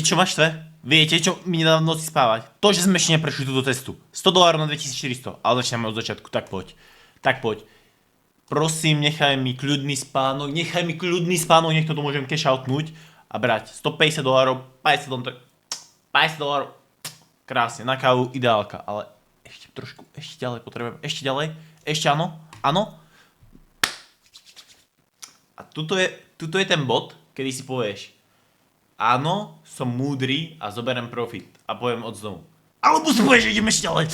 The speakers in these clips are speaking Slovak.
čo ma štve? Viete, čo mi nedá v noci spávať? To, že sme ešte neprešli túto cestu. $100 na 2400, ale začíname od začiatku, tak poď. Tak poď. Prosím, nech mi kľudný spánok, nech to môžem cash outnúť a brať $150, 50 $, krásne, na kávu ideálka, ale ešte trošku, ešte ďalej potrebujem, ešte ďalej, ešte áno, áno. A tuto je ten bod, kedy si povieš, áno, som múdry a zoberiem profit a poviem od znovu. Alebo si povieš, že idem ešte ďalej.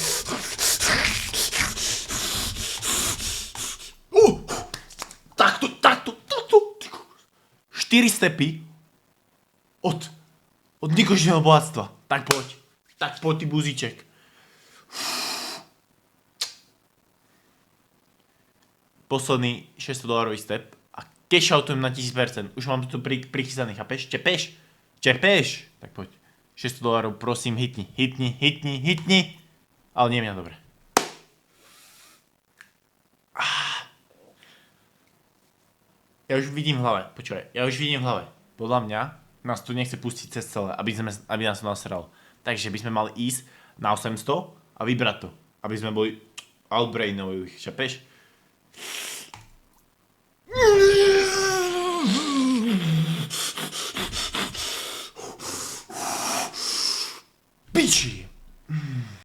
Takto. 4 stepy od nikožného bohatstva. Tak poď, ty buzíček. Posledný $600 step a cash outujem na 1000%. Už mám to prichystaný, chápeš? Čepeš? Tak poď. $600, prosím, hitni. Ale nie mňa, dobre. Ja už vidím v hlave, počúvaj, Podľa mňa nás tu nechce pustiť cez celé, aby nás to nasral. Takže by sme mali ísť na 800 a vybrať to. Aby sme boli outbrainovi, chápeš? Piči!